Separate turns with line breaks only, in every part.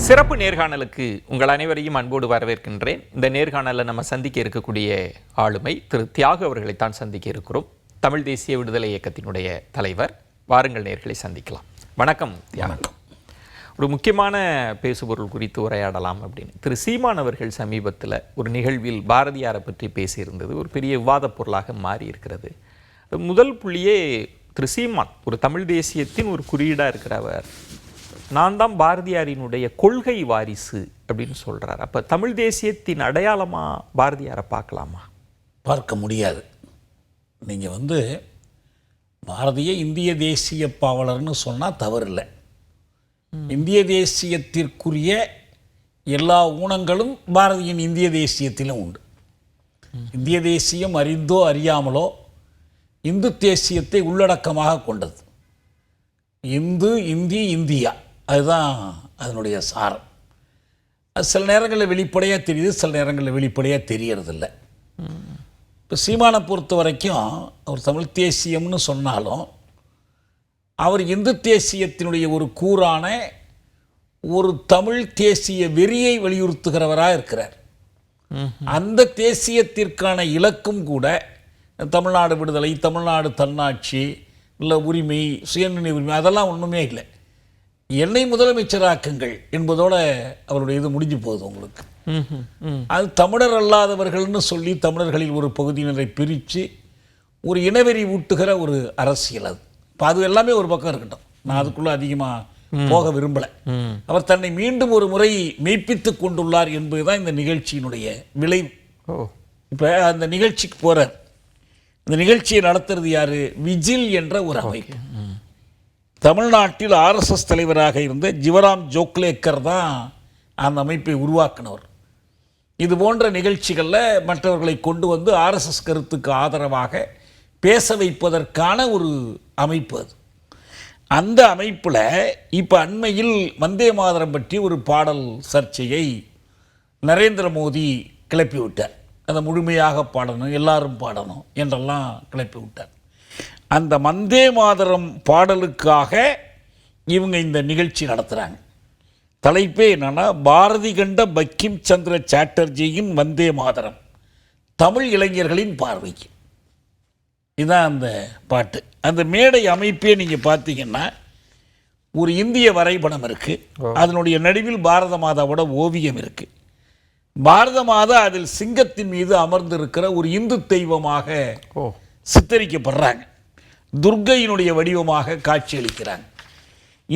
சிறப்பு நேர்காணலுக்கு உங்கள் அனைவரையும் அன்போடு வரவேற்கின்றேன். இந்த நேர்காணலில் நம்ம சந்திக்க இருக்கக்கூடிய ஆளுமை திரு தியாகு அவர்களைத்தான் சந்திக்க இருக்கிறோம். தமிழ் தேசிய விடுதலை இயக்கத்தினுடைய தலைவர். வாருங்கள் நேர்களை சந்திக்கலாம். வணக்கம் தியாகு. ஒரு முக்கியமான பேசுபொருள் குறித்து உரையாடலாம் அப்படின்னு திரு சீமான் அவர்கள் சமீபத்தில் ஒரு நிகழ்வில் பாரதியாரை பற்றி பேசியிருந்தது ஒரு பெரிய விவாதப் பொருளாக மாறி இருக்கிறது. முதல் புள்ளியே திரு சீமான் ஒரு தமிழ் தேசியத்தின் ஒரு குறியீடாக இருக்கிறவர். நான் தான் பாரதியாரினுடைய கொள்கை வாரிசு அப்படின்னு சொல்கிறார். அப்போ தமிழ் தேசியத்தின் அடையாளமாக பாரதியாரை பார்க்கலாமா?
பார்க்க முடியாது. நீங்கள் பாரதிய இந்திய தேசிய பாவலர்னு சொன்னால் தவறில்லை. இந்திய தேசியத்திற்குரிய எல்லா ஊனங்களும் பாரதியின் இந்திய தேசியத்திலும் உண்டு. இந்திய தேசியம் அறிந்தோ அறியாமலோ இந்து தேசியத்தை உள்ளடக்கமாக கொண்டது. இந்து, இந்தி, இந்தியா, அதுதான் அதனுடைய சாரம். அது சில நேரங்களில் வெளிப்படையாக தெரியுது, சில நேரங்களில் வெளிப்படையாக தெரியறதில்லை. இப்போ சீமானை பொறுத்த வரைக்கும் அவர் தமிழ் தேசியம்னு சொன்னாலும் அவர் இந்து தேசியத்தினுடைய ஒரு கூறான ஒரு தமிழ் தேசிய வெறியை வலியுறுத்துகிறவராக இருக்கிறார். அந்த தேசியத்திற்கான இலக்கும் கூட தமிழ்நாடு விடுதலை, தமிழ்நாடு தன்னாட்சி, இல்லை உரிமை, சுயநிர்ணய உரிமை, அதெல்லாம் ஒன்றுமே இல்லை. என்னை முதலமைச்சராக்குங்கள் என்பதோட அவருடைய இது முடிஞ்சு போகுது. உங்களுக்கு அது தமிழர் அல்லாதவர்கள்னு சொல்லி தமிழர்களில் ஒரு பகுதியினரை பிரித்து ஒரு இனவெறி ஊட்டுகிற ஒரு அரசியல். அது இப்போ அது எல்லாமே ஒரு பக்கம் இருக்கட்டும், நான் அதுக்குள்ளே அதிகமாக போக விரும்பலை. அவர் தன்னை மீண்டும் ஒரு முறை மெய்ப்பித்து கொண்டுள்ளார் என்பதுதான் இந்த நிகழ்ச்சியினுடைய விளைவு. இப்போ அந்த நிகழ்ச்சிக்கு போகிறார். இந்த நிகழ்ச்சியை நடத்துறது யார்? விஜில் என்ற ஒரு அமைப்பு. தமிழ்நாட்டில் ஆர்எஸ்எஸ் தலைவராக இருந்த ஜிவராம் ஜோக்லேக்கர் தான் அந்த அமைப்பை உருவாக்கினவர். இது போன்ற நிகழ்ச்சிகளில் மற்றவர்களை கொண்டு வந்து ஆர்எஸ்எஸ் கருத்துக்கு ஆதரவாக பேச வைப்பதற்கான ஒரு அமைப்பு அது. அந்த அமைப்பில் இப்போ அண்மையில் வந்தே மாதரம் பற்றி ஒரு பாடல் சர்ச்சையை நரேந்திர மோடி கிளப்பி விட்டார். அதை முழுமையாக பாடணும், எல்லாரும் பாடணும் என்றெல்லாம் கிளப்பி விட்டார். அந்த வந்தே மாதரம் பாடலுக்காக இவங்க இந்த நிகழ்ச்சி நடத்துகிறாங்க. தலைப்பே என்னன்னா, பாரதி கண்ட பங்கிம் சந்திர சாட்டர்ஜியின் வந்தே மாதரம் தமிழ் இளைஞர்களின் பார்வைக்கு. இதுதான் அந்த பாட்டு. அந்த மேடை அமைப்பே நீங்கள் பார்த்தீங்கன்னா ஒரு இந்திய வரைபடம் இருக்குது. அதனுடைய நடுவில் பாரத மாதாவோட ஓவியம் இருக்குது. பாரத மாதா அதில் சிங்கத்தின் மீது அமர்ந்திருக்கிற ஒரு இந்து தெய்வமாக சித்தரிக்கப்படுறாங்க. துர்க்கையினுடைய வடிவமாக காட்சியளிக்கிறாங்க.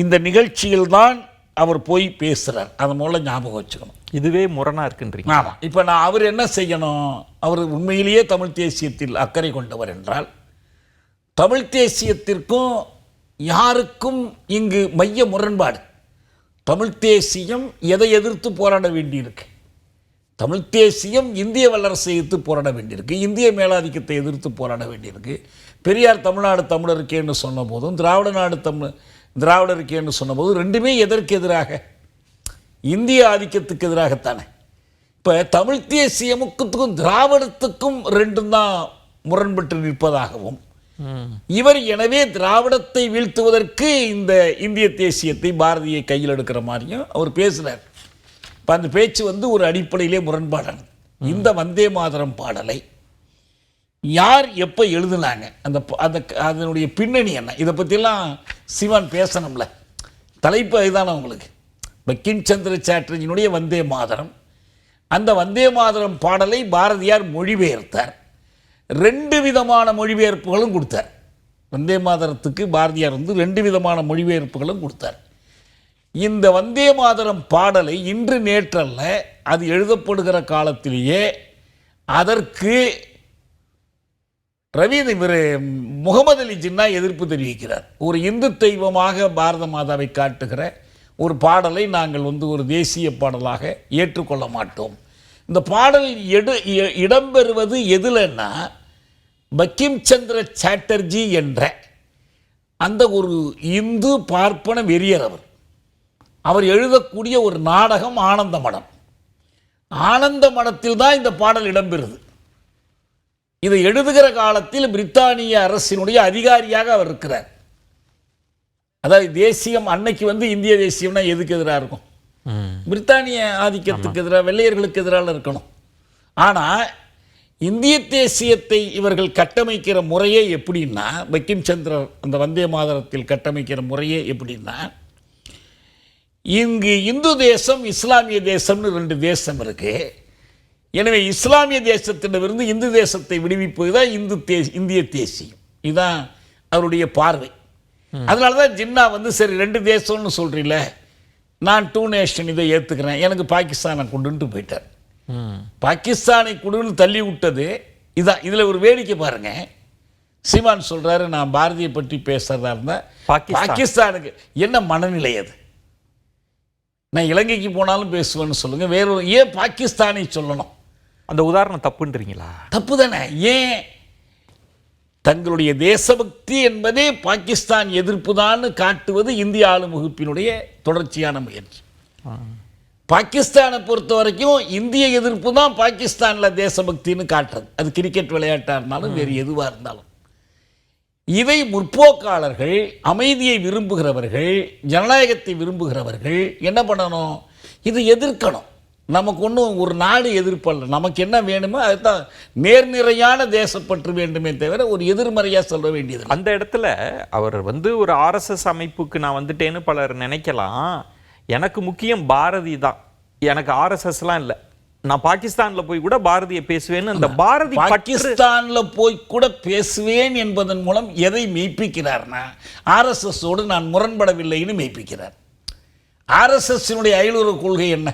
இந்த நிகழ்ச்சியில்தான் அவர் போய் பேசுகிறார். அதன் மூலம் ஞாபகம் வச்சுக்கணும்.
இதுவே முரணாக இருக்குன்றீங்க.
ஆமாம். இப்போ அவர் என்ன செய்யணும்? அவர் உண்மையிலேயே தமிழ் தேசியத்தில் அக்கறை கொண்டவர் என்றால், தமிழ் தேசியத்திற்கும் யாருக்கும் இங்கு மைய முரண்பாடு. தமிழ் தேசியம் எதை எதிர்த்து போராட வேண்டியிருக்கு? தமிழ் தேசியம் இந்திய வல்லரசை எதிர்த்து போராட வேண்டியிருக்கு, இந்திய மேலாதிக்கத்தை எதிர்த்து போராட வேண்டியிருக்கு. பெரியார் தமிழ்நாடு தமிழருக்கேன்னு சொன்ன போதும், திராவிட நாடு திராவிடருக்கேன்னு சொன்ன போதும் ரெண்டுமே எதற்கு எதிராக? இந்திய ஆதிக்கத்துக்கு எதிராகத்தானே. இப்போ தமிழ் தேசியமுக்கும் திராவிடத்துக்கும் ரெண்டும் தான் முரண்பட்டு நிற்பதாகவும், இவர் எனவே திராவிடத்தை வீழ்த்துவதற்கு இந்த இந்திய தேசியத்தை பாரதியை கையில் எடுக்கிற மாதிரியும் அவர் பேசுகிறார். இப்போ அந்த பேச்சு ஒரு அடிப்படையிலே முரண்பாடானது. இந்த வந்தே மாதரம் பாடலை யார் எப்போ எழுதுனாங்க, அதனுடைய பின்னணி என்ன, இதை பற்றிலாம் சிவான் பேசணும்ல. தலைப்பு அதுதானே உங்களுக்கு. பங்கிம் சந்திர சாட்டர்ஜியினுடைய வந்தே மாதரம். அந்த வந்தே மாதரம் பாடலை பாரதியார் மொழிபெயர்த்தார். 2 விதமான மொழிபெயர்ப்புகளும் கொடுத்தார். வந்தே மாதரத்துக்கு பாரதியார் 2 விதமான மொழிபெயர்ப்புகளும் கொடுத்தார். இந்த வந்தே மாதரம் பாடலை இன்று நேற்றல்ல, அது எழுதப்படுகிற காலத்திலேயே அதற்கு முகமது அலி ஜின்னா எதிர்ப்பு தெரிவிக்கிறார். ஒரு இந்து தெய்வமாக பாரத மாதாவை காட்டுகிற ஒரு பாடலை நாங்கள் ஒரு தேசிய பாடலாக ஏற்றுக்கொள்ள மாட்டோம். இந்த பாடல் இடம்பெறுவது எதுலன்னா, பங்கிம் சந்திர சாட்டர்ஜி என்ற அந்த ஒரு இந்து பார்ப்பன வெறியர். அவர் எழுதக்கூடிய ஒரு நாடகம் ஆனந்த மடம். ஆனந்த மடத்தில் தான் இந்த பாடல் இடம்பெறுது. இதை எழுதுகிற காலத்தில் பிரித்தானிய அரசினுடைய அதிகாரியாக அவர் இருக்கிறார். அதாவது தேசியம் அன்னைக்கு இந்திய தேசியம்னா எதுக்கு எதிராக இருக்கும்? பிரித்தானிய ஆதிக்கத்துக்கு எதிராக, வெள்ளையர்களுக்கு எதிராக இருக்கணும். ஆனால் இந்திய தேசியத்தை இவர்கள் கட்டமைக்கிற முறையே எப்படின்னா, பங்கிம் சந்திரர் அந்த வந்தே மாதரத்தில் கட்டமைக்கிற முறையே எப்படின்னா, இங்கு இந்து தேசம் இஸ்லாமிய தேசம்னு 2 தேசம் இருக்கு. எனவே இஸ்லாமிய தேசத்திடமிருந்து இந்து தேசத்தை விடுவிப்பது தான் இந்திய தேசியம். இதுதான் அவருடைய பார்வை. அதனால தான் ஜின்னா வந்து சரி 2 தேசம்னு சொல்றீல, நான் 2 நேஷன் இதை ஏற்றுக்கிறேன், எனக்கு பாகிஸ்தானை கொண்டுட்டு போயிட்டார். பாகிஸ்தானை கொண்டு தள்ளி விட்டது இதான். இதில் ஒரு வேடிக்கை பாருங்க. சீமான் சொல்றாரு, நான் பாரதியை பற்றி பேசுறதா இருந்தால் பாகிஸ்தானுக்கு என்ன மனநிலை அது? நான் இலங்கைக்கு போனாலும் பேசுவேன்னு சொல்லுங்க, வேறொரு ஏன் பாகிஸ்தானை சொல்லணும்?
அந்த உதாரணம் தப்புன்றீங்களா?
தப்பு தானே. ஏன்? தங்களுடைய தேசபக்தி என்பதே பாகிஸ்தான் எதிர்ப்பு தான் காட்டுவது இந்திய ஆளும் வகுப்பினுடைய தொடர்ச்சியான முயற்சி. பாகிஸ்தானை பொறுத்த வரைக்கும் இந்திய எதிர்ப்பு தான் பாகிஸ்தானில் தேசபக்தின்னு காட்டுறது. அது கிரிக்கெட் விளையாட்டாக இருந்தாலும் வேறு எதுவாக இருந்தாலும். இதை முற்போக்காளர்கள், அமைதியை விரும்புகிறவர்கள், ஜனநாயகத்தை விரும்புகிறவர்கள் என்ன பண்ணணும்? இது எதிர்க்கணும். நமக்கு ஒன்றும் ஒரு நாடு எதிர்ப்பல்ல, நமக்கு என்ன வேணுமோ அதுதான் நேர்நிறையான தேசப்பற்று வேண்டுமே தவிர ஒரு எதிர்மறையாக சொல்ல வேண்டியது.
அந்த இடத்துல அவர் வந்து ஒரு RSS அமைப்புக்கு நான் வந்துட்டேன்னு பலர் நினைக்கலாம். எனக்கு முக்கியம் பாரதி தான், எனக்கு RSSலாம் இல்லை, நான் பாகிஸ்தானில் போய் கூட பாரதியை பேசுவேன்னு அந்த பாரதி
பாகிஸ்தானில் போய் கூட பேசுவேன் என்பதன் மூலம் எதை மெய்ப்பிக்கிறார்னா, RSSோடு நான் முரண்படவில்லைன்னு மெய்ப்பிக்கிறார். RSSனுடைய அயலுறவு கொள்கை என்ன?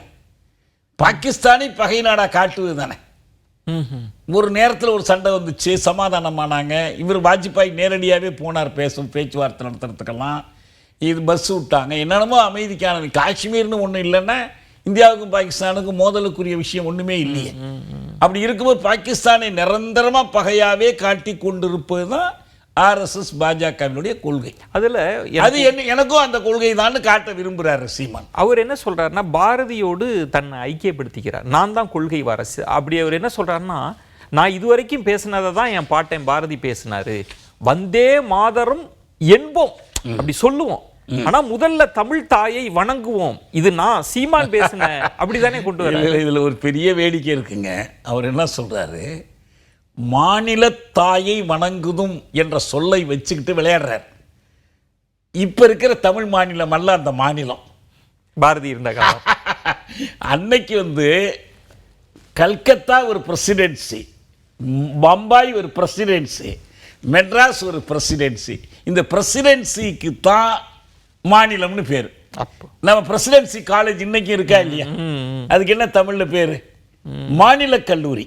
பாகிஸ்தானை பகை நாடாக காட்டுவது தானே. ஒரு நேரத்தில் ஒரு சண்டை வந்துச்சு, சமாதானமானாங்க. இவர் வாஜ்பாய் நேரடியாகவே போனார் பேச்சுவார்த்தை நடத்துறதுக்கெல்லாம். இது பஸ் விட்டாங்க, என்னென்னமோ அமைதிக்கான. காஷ்மீர்னு ஒன்றும் இல்லைன்னா இந்தியாவுக்கும் பாகிஸ்தானுக்கும் மோதலுக்குரிய விஷயம் ஒன்றுமே இல்லையே. அப்படி இருக்கும்போது பாகிஸ்தானை நிரந்தரமாக பகையாகவே காட்டி கொண்டிருப்பது தான் RSS பாஜகவினுடைய கொள்கை.
அதில்
அது எனக்கும் அந்த கொள்கை தான் காட்ட விரும்புகிறார் சீமான்.
அவர் என்ன சொல்றாருன்னா, பாரதியோடு தன்னை ஐக்கியப்படுத்திக்கிறார், நான் தான் கொள்கை வாரசு. அப்படி அவர் என்ன சொல்றாருன்னா, நான் இதுவரைக்கும் பேசினதை தான் என் பாட்டன் பாரதி பேசினாரு, வந்தே மாதரம் என்போம் அப்படி சொல்லுவோம், ஆனா முதல்ல தமிழ் தாயை வணங்குவோம், இது நான் சீமான் பேசின அப்படிதானே கொண்டு வர.
இதுல ஒரு பெரிய வேடிக்கை இருக்குங்க. அவர் என்ன சொல்றாரு, மாநில தாயை வணங்குதும் என்ற சொல்லை வச்சுக்கிட்டு விளையாடுறார். இப்ப இருக்கிற தமிழ் மாநிலம் அல்ல அந்த மாநிலம்,
பாரதி இருந்த காலம்.
அன்னைக்கு வந்து கல்கத்தா ஒரு பிரசிடென்சி, பம்பாய் ஒரு பிரசிடென்சி, மெட்ராஸ் ஒரு பிரசிடென்சி. இந்த பிரசிடென்சிக்கு தான் மாநிலம்னு பேரு. நம்ம பிரசிடென்சி காலேஜ் இன்னைக்கு இருக்கா இல்லையா, அதுக்கு என்ன தமிழ்ல பேரு? மாநில கல்லூரி.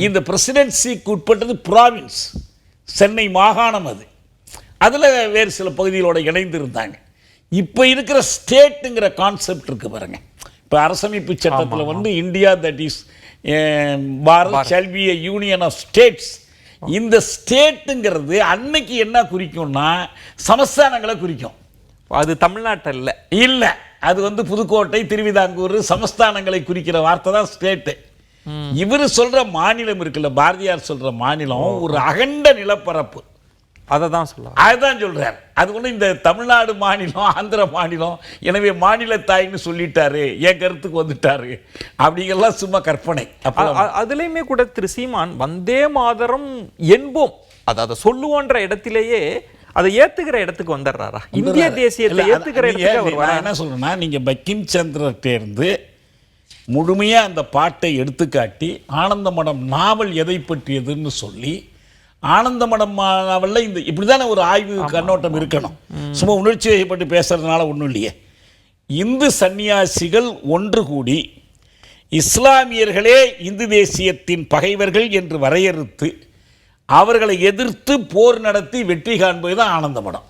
இந்த பிரசிடென்சிக்கு உட்பட்டது ப்ராவின்ஸ், சென்னை மாகாணம். அதில் வேறு சில பகுதிகளோட இணைந்து இருந்தாங்க. இப்போ இருக்கிற ஸ்டேட்டுங்கிற கான்செப்ட் இருக்கு பாருங்க. இப்போ அரசமைப்பு சட்டத்தில் வந்து India that is Bharat shall be a union of states. இந்த ஸ்டேட்டுங்கிறது அன்னைக்கு என்ன குறிக்கும்னா சமஸ்தானங்களை குறிக்கும்.
அது தமிழ்நாட்டில்
இல்லை, அது வந்து புதுக்கோட்டை, திருவிதாங்கூர் சமஸ்தானங்களை குறிக்கிற வார்த்தை தான் ஸ்டேட்டு. இவர் சொல்ற மாநிலம் இருக்குல்ல, பாரதியார் சொல்ற மாநிலம் ஒரு அகண்ட நிலப்பரப்பு.
அதை தான் சொல்ல,
அதுதான் சொல்றார். அது ஒன்று இந்த தமிழ்நாடு மாநிலம், ஆந்திர மாநிலம், எனவே மாநில தாய்ன்னு சொல்லிட்டாரு, என் கருத்துக்கு வந்துட்டாரு அப்படிங்கெல்லாம் சும்மா கற்பனை.
அதுலேயுமே கூட திரு சீமான் வந்தே மாதரம் என்போம், அதை சொல்லுவோன்ற இடத்திலேயே அதை ஏத்துக்கிற இடத்துக்கு வந்துடுறாரா? இந்திய தேசியத்தை ஏத்துக்கிற இடத்துக்கு
என்ன சொல்றேன்னா, நீங்க பங்கிம் சந்திரர்கிட்ட முழுமையாக அந்த பாட்டை எடுத்துக்காட்டி ஆனந்தமடம் நாவல் எதை பற்றியதுன்னு சொல்லி, ஆனந்தமடம் நாவலில் இந்த இப்படி தானே ஒரு ஆய்வு கண்ணோட்டம் இருக்கணும். சும்மா உணர்ச்சி வயப்பட்டு பேசுறதுனால ஒன்றும் இல்லையே. இந்து சன்னியாசிகள் ஒன்று கூடி இஸ்லாமியர்களே இந்து தேசியத்தின் பகைவர்கள் என்று வரையறுத்து அவர்களை எதிர்த்து போர் நடத்தி வெற்றி காண்பது தான் ஆனந்தமடம்.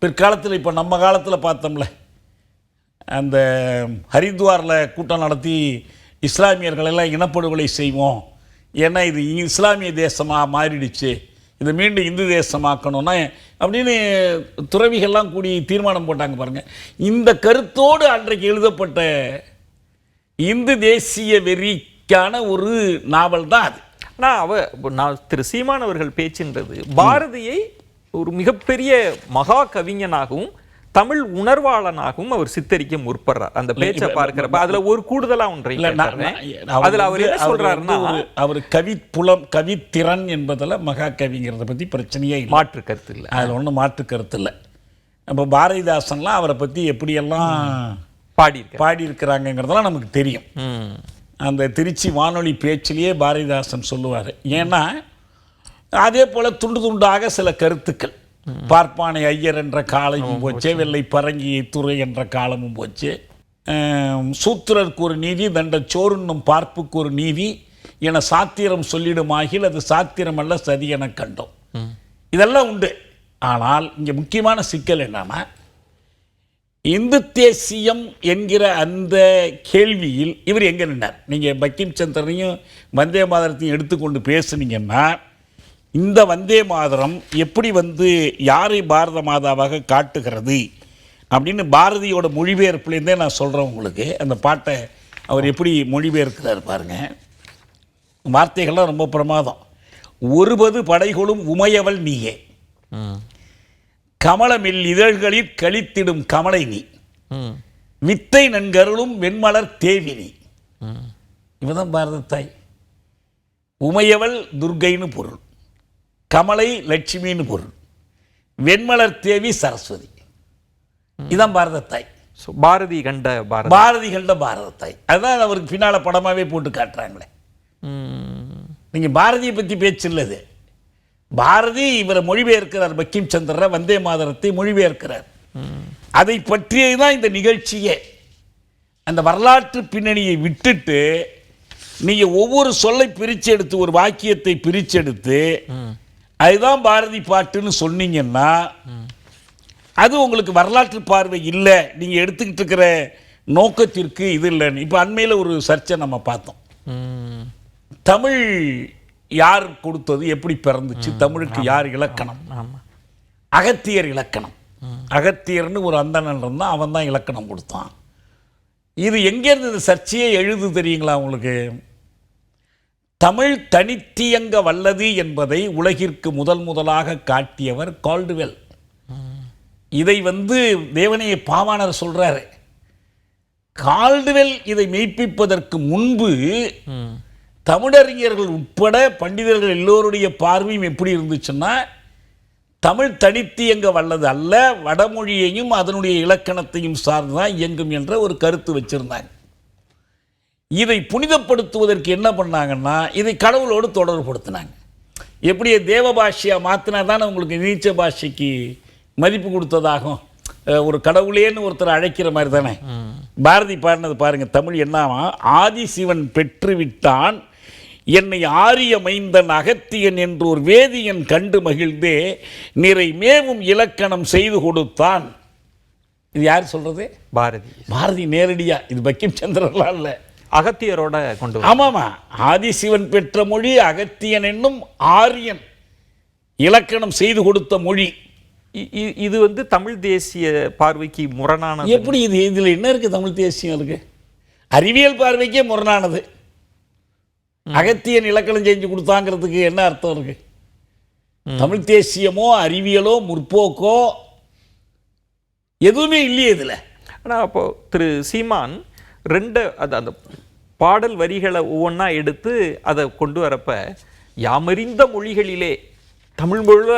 பிற்காலத்தில் இப்போ நம்ம காலத்தில் பார்த்தோம்ல, அந்த ஹரித்வாரில் கூட்டம் நடத்தி இஸ்லாமியர்களெல்லாம் இனப்படுகொலை செய்வோம், ஏன்னா இது இஸ்லாமிய தேசமாக மாறிடுச்சு, இதை மீண்டும் இந்து தேசமாக்கணும்னா அப்படின்னு துறவிகள்லாம் கூடி தீர்மானம் போட்டாங்க பாருங்கள். இந்த கருத்தோடு அன்றைக்கு எழுதப்பட்ட இந்து தேசிய வெறிக்கான ஒரு நாவல் தான் அது.
ஆனால் நான் திரு சீமான் அவர்கள் பேச்சுன்றது பாரதியை ஒரு மிகப்பெரிய மகா கவிஞனாகவும் தமிழ் உணர்வாளனாகவும் அவர் சித்தரிக்க முற்படுறார். அந்த பேச்சை பார்க்கிறப்ப அதுல ஒரு கூடுதலா ஒன்றை அதுல அவர் என்ன சொல்றாருன்னா,
அவர் கவித்திறன் என்பதில் மகாகவிங்கிறத பத்தி பிரச்சனையே இல்லை,
மாற்று கருத்து இல்லை,
அதில் ஒன்றும் மாற்று கருத்து இல்லை. இப்போ பாரதிதாசன்லாம் அவரை பற்றி எப்படியெல்லாம் பாடியிருக்கிறாங்கிறதெல்லாம் நமக்கு தெரியும். அந்த திருச்சி வானொலி பேச்சிலேயே பாரதிதாசன் சொல்லுவார். ஏன்னா அதே போல் துண்டு துண்டாக சில கருத்துக்கள், பார்ப்பானை ஐயர் என்ற காலமும் போச்சு, வெள்ளை பரங்கி துறை என்ற காலமும் போச்சு, சூத்திரருக்கு ஒரு நீதி தண்ட சோறுன்னும் பார்ப்புக்கு ஒரு நீதி என சாத்திரம் சொல்லிடுமாகில் அது சாத்திரம் அல்ல சதி என கண்டோம். இதெல்லாம் உண்டு. ஆனால் இங்கே முக்கியமான சிக்கல் என்னன்னா, இந்து தேசியம் என்கிற அந்த கேள்வியில் இவர் எங்கே நின்றார்? நீங்கள் பங்கிம் சந்திரனையும் வந்தே மாதரத்தையும் எடுத்துக்கொண்டு பேசுனீங்கன்னா, இந்த வந்தே மாதரம் எப்படி யாரை பாரத மாதாவாக காட்டுகிறது அப்படின்னு பாரதியோட மொழிபெயர்ப்புலேருந்தே நான் சொல்கிறேன் உங்களுக்கு. அந்த பாட்டை அவர் எப்படி மொழிபெயர்க்கிறார் பாருங்க. வார்த்தைகள்லாம் ரொம்ப பிரமாதம். ஒருபது படைகளும் உமையவள் நீயே, கமலமில் இதழ்களில் கழித்திடும் கமலை நீ, வித்தை நன்கருளும் வெண்மலர் தேவினி. இவதான் பாரத தாய். உமையவள் துர்க்கைன்னு பொருள், கமலை லட்சுமின்னு பொருள், வெண்மலர் தேவி சரஸ்வதி. இதுதான் பாரத தாய்.
பாரதி கண்ட
பாரத தாய். அதுதான் அவருக்கு பின்னால படமாவே போட்டு காட்டுறாங்களே. நீங்க பாரதியை பத்தி பேச்சு இல்லது. பாரதி இவரை மொழிபெயர்க்கிறார், பங்கிம் சந்திர வந்தே மாதரத்தை மொழிபெயர்க்கிறார். அதை பற்றியதான் இந்த நிகழ்ச்சியே. அந்த வரலாற்று பின்னணியை விட்டுட்டு நீங்க ஒவ்வொரு சொல்லை பிரிச்சு எடுத்து, ஒரு வாக்கியத்தை பிரிச்சு எடுத்து அதுதான் பாரதி பாட்டுன்னு சொன்னீங்கன்னா அது உங்களுக்கு வரலாற்று பார்வை இல்லை, நீங்க எடுத்துக்கிட்டு இருக்கிற நோக்கத்திற்கு இது இல்லைன்னு. இப்போ அண்மையில் ஒரு சர்ச்சை நம்ம பார்த்தோம். தமிழ் யார் கொடுத்தது, எப்படி பிறந்துச்சு, தமிழுக்கு யார் இலக்கணம்? அகத்தியர் இலக்கணம். அகத்தியர்னு ஒரு அந்தணன் இருந்தான், அவன் தான் இலக்கணம் கொடுத்தான். இது எங்கேருந்து இந்த சர்ச்சையே எழுது தெரியுங்களா உங்களுக்கு? தமிழ் தனித்தியங்க வல்லது என்பதை உலகிற்கு முதலாக காட்டியவர் கால்டுவெல். இதை தேவனைய பாவாணர் சொல்றாரு. கால்டுவெல் இதை மெய்ப்பிப்பதற்கு முன்பு தமிழறிஞர்கள் உட்பட பண்டிதர்கள் எல்லோருடைய பார்வையும் எப்படி இருந்துச்சுன்னா, தமிழ் தனித்தியங்க வல்லது அல்ல, வடமொழியையும் அதனுடைய இலக்கணத்தையும் சார்ந்துதான் இயங்கும் என்ற ஒரு கருத்து வச்சிருந்தாங்க. இதை புனிதப்படுத்துவதற்கு என்ன பண்ணாங்கன்னா, இதை கடவுளோடு தொடர்புபடுத்தினாங்க. எப்படி தேவ பாஷையா மாற்றினா தானே உங்களுக்கு நீச்ச பாஷைக்கு மதிப்பு கொடுத்ததாகும். ஒரு கடவுளேன்னு ஒருத்தர் அழைக்கிற மாதிரி தானே. பாரதி பாடினது பாருங்க. தமிழ் என்னவா? ஆதி சிவன் பெற்றுவிட்டான் என்னை ஆரிய மைந்தன் அகத்தியன் என்று ஒரு வேதியன் கண்டு மகிழ்ந்தே நிறை மேவும் இலக்கணம் செய்து கொடுத்தான். இது யார் சொல்றது? பாரதி நேரடியா. இது பங்கிம் சந்திரன்லாம் இல்லை,
அகத்தியரோட கொண்டு.
ஆமாமா, ஆதிசிவன் பெற்ற மொழி அகத்தியன் என்னும் ஆரியன் இலக்கணம் செய்து கொடுத்த மொழி.
இது தமிழ் தேசிய பார்வைக்கு முரணான.
எப்படி இது? இதில் என்ன இருக்கு? தமிழ் தேசியம் இருக்கு, அறிவியல் பார்வைக்கே முரணானது. அகத்தியன் இலக்கணம் செஞ்சு கொடுத்தாங்கிறதுக்கு என்ன அர்த்தம் இருக்கு? தமிழ் தேசியமோ அறிவியலோ முற்போக்கோ எதுவுமே இல்லையே இதுல.
ஆனால் அப்போ திரு சீமான் அந்த பாடல் வரிகளை ஒவ்வொன்றா எடுத்து அதை கொண்டு வரப்ப, யாமறிந்த மொழிகளிலே தமிழ் மொழ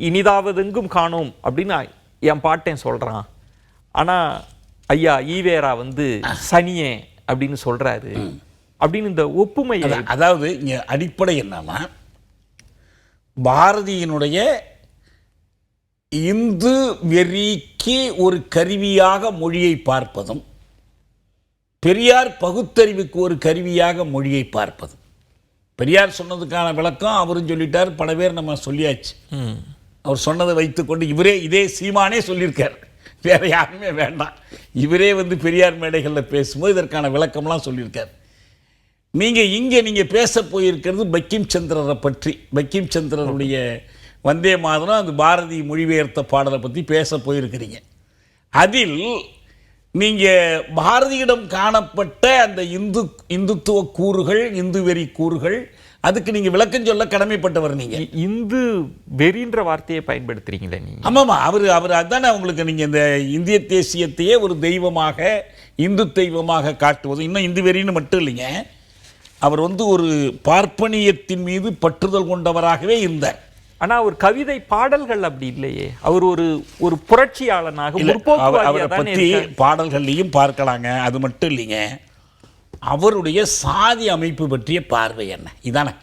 இனிதாவதெங்கும் காணோம் அப்படின்னு என் பாட்டேன் சொல்றான். ஆனா ஐயா ஈவேரா சனியே அப்படின்னு சொல்றாரு அப்படின்னு இந்த ஒப்புமை.
அதாவது இங்க அடிப்படை என்னன்னா, பாரதியினுடைய இந்து வெறிக்கு ஒரு கருவியாக மொழியை பார்ப்பதும், பெரியார் பகுத்தறிவுக்கு ஒரு கருவியாக மொழியை பார்ப்பதும். பெரியார் சொன்னதுக்கான விளக்கம் அவரும் சொல்லிட்டார், பல பேர் நம்ம சொல்லியாச்சு. அவர் சொன்னதை வைத்துக்கொண்டு இதே சீமானே சொல்லியிருக்கார், வேற யாருமே வேண்டாம். இவரே பெரியார் மேடைகளில் பேசும்போது இதற்கான விளக்கம்லாம் சொல்லியிருக்கார். நீங்கள் பேச போயிருக்கிறது பங்கிம் சந்திரரை பற்றி. பங்கிம் சந்திரனுடைய வந்தே மாதரம், அது பாரதி மொழிபெயர்த்த பாடலை பற்றி பேச போயிருக்கிறீங்க. அதில் நீங்கள் பாரதியிடம் காணப்பட்ட அந்த இந்துத்துவ கூறுகள், இந்து வெறி கூறுகள், அதுக்கு நீங்கள் விளக்கம் சொல்ல கடமைப்பட்டவர். நீங்கள்
இந்து வெறின்ற வார்த்தையை பயன்படுத்துறீங்களே நீங்கள்?
ஆமாம்மா, அவர் அதுதானே உங்களுக்கு நீங்கள் இந்த இந்திய தேசியத்தையே ஒரு தெய்வமாக, இந்து தெய்வமாக காட்டுவது. இன்னும் இந்து வெறின்னு மட்டும் இல்லைங்க, அவர் ஒரு பார்ப்பனியத்தின் மீது பற்றுதல் கொண்டவராகவே இருந்தார்.
ஆனா ஒரு கவிதை பாடல்கள் அப்படி இல்லையே. அவர் ஒரு புரட்சியாளனாக,
அவரை பற்றி பாடல்கள்லையும் பார்க்கலாங்க. அது மட்டும் இல்லைங்க, அவருடைய சாதி அமைப்பு பற்றிய பார்வை என்ன? இதானே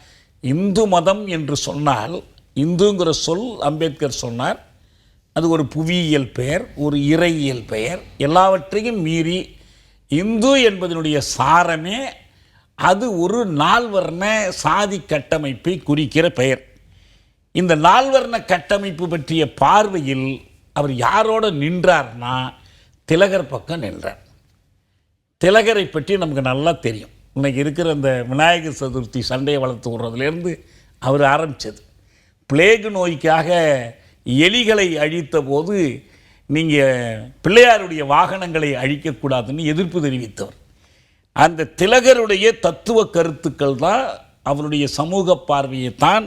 இந்து மதம் என்று சொன்னால், இந்துங்கிற சொல் அம்பேத்கர் சொன்னார், அது ஒரு புவியியல் பெயர், ஒரு இறையியல் பெயர். எல்லாவற்றையும் மீறி இந்து என்பதனுடைய சாரமே அது ஒரு நால்வர்ண சாதி கட்டமைப்பை குறிக்கிற பெயர். இந்த நால்வர்ண கட்டமைப்பு பற்றிய பார்வையில் அவர் யாரோட நின்றார்னா திலகர் பக்கம் நின்றார். திலகரை பற்றி நமக்கு நல்லா தெரியும். இன்னைக்கு இருக்கிற அந்த விநாயகர் சதுர்த்தி சண்டையை வளர்த்து விடுறதுலேருந்து அவர் ஆரம்பித்தது. பிளேகு நோய்க்காக எலிகளை அழித்த போது நீங்கள் பிள்ளையாருடைய வாகனங்களை அழிக்கக்கூடாதுன்னு எதிர்ப்பு தெரிவித்தவர். அந்த திலகருடைய தத்துவ கருத்துக்கள் தான், அவருடைய சமூக பார்வையை தான்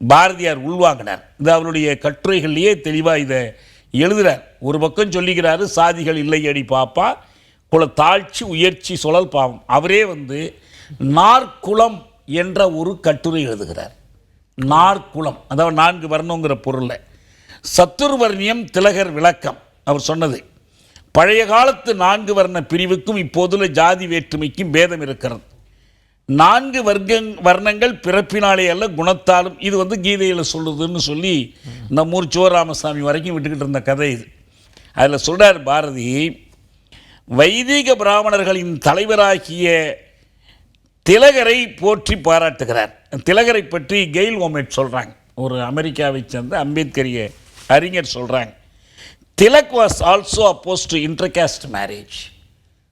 பாரதியார் உள்வாங்கினார். இது அவருடைய கட்டுரைகள்லேயே தெளிவாக இதை எழுதுகிறார். ஒரு பக்கம் சொல்லிக்கிறாரு, சாதிகள் இல்லை அடி பாப்பா, குல தாழ்ச்சி உயர்ச்சி சுழல் பாவம். அவரே நாற்குலம் என்ற ஒரு கட்டுரை எழுதுகிறார். நாற்குலம் அதாவது 4 வர்ணங்கிற பொருளை. சத்துர்வர்ணியம் திலகர் விளக்கம் அவர் சொன்னது. பழைய காலத்து 4 வர்ண பிரிவுக்கும் இப்போதுள்ள ஜாதி வேற்றுமைக்கும் பேதம் இருக்கிறது. 4 வர்ணங்கள் பிறப்பினாலே அல்ல குணத்தாலும். இது கீதையில் சொல்லுதுன்னு சொல்லி நம்ம ஊர் சிவராமசாமி வரைக்கும் விட்டுக்கிட்டு இருந்த கதை இது. அதில் சொல்கிறார் பாரதி, வைதிக பிராமணர்களின் தலைவராகிய திலகரை போற்றி பாராட்டுகிறார். திலகரை பற்றி கெயில் ஓமெட் சொல்கிறாங்க, ஒரு அமெரிக்காவை சேர்ந்த அம்பேத்கரிய அறிஞர் சொல்கிறாங்க, Tilak was also oppose to intercaste marriage.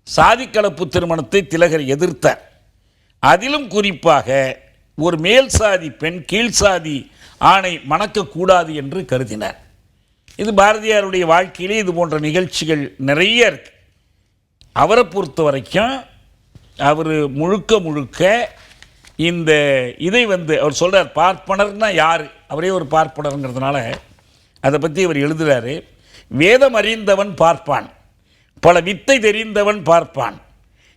சாதிக்கலப்பு திருமணத்தை திலகர் எதிர்த்தார். அதிலும் குறிப்பாக ஒரு மேல் சாதி பெண் கீழ் சாதி ஆணை மணக்கக்கூடாது என்று கருதினார். இது பாரதியாருடைய வாழ்க்கையிலே இது போன்ற நிகழ்ச்சிகள் நிறைய இருக்கு. அவரை பொறுத்த வரைக்கும் அவர் முழுக்க இந்த இதை அவர் சொல்கிறார், பார்ப்பனர்னா யார், அவரே ஒரு பார்ப்பனருங்கிறதுனால அதை பற்றி அவர் எழுதுகிறாரு. வேதம் அறிந்தவன் பார்ப்பான், பல வித்தை தெரிந்தவன் பார்ப்பான்,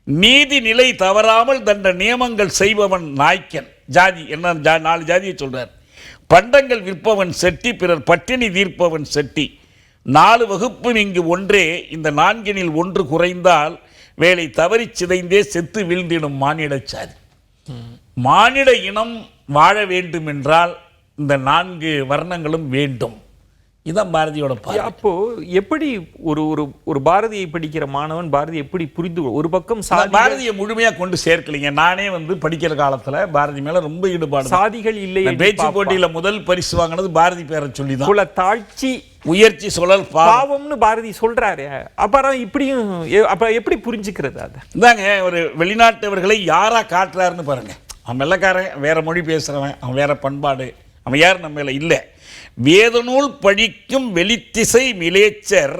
நீதி நிலை தவறாமல் தண்ட நியமங்கள் செய்பவன் நாய்க்கன். ஜாதி என்ன 4 ஜாதியை சொல்கிறார். பண்டங்கள் விற்பவன் செட்டி, பிறர் பட்டினி தீர்ப்பவன் செட்டி. 4 வகுப்பு இங்கு ஒன்றே, இந்த 4னில் 1 குறைந்தால் வேலை தவறி சிதைந்தே செத்து வீழ்ந்திடும் மானிட சாதி. மானிட இனம் வாழ வேண்டும் என்றால் இந்த 4 வர்ணங்களும் வேண்டும். இதுதான் பாரதியோட பார்வை.
அப்போ எப்படி ஒரு பாரதியை படிக்கிற மாணவன் பாரதி எப்படி புரிந்து, ஒரு பக்கம்
பாரதியை முழுமையாக கொண்டு சேர்க்கலைங்க. நானே படிக்கிற காலத்தில் பாரதி மேல ரொம்ப ஈடுபாடு.
சாதிகள் இல்லை,
பேச்சு போட்டியில் முதல் பரிசு வாங்கினது பாரதி பேரை சொல்லி தான்.
குல தாழ்ச்சி
உயர்ச்சி சுழல்
பாவம்னு பாரதி சொல்றாரு. அப்புறம் இப்படியும் அப்ப எப்படி புரிஞ்சுக்கிறது? அதை
இந்தாங்க, ஒரு வெளிநாட்டவர்களை யாரா காட்டுறாருன்னு பாருங்க. அவன் வெள்ளக்காரன், வேற மொழி பேசுறவன், அவன் வேற பண்பாடு, அவன் யார் நம்ம இல்லை. வேதநூல் பழிக்கும் வெளித்திசை மிலேச்சர்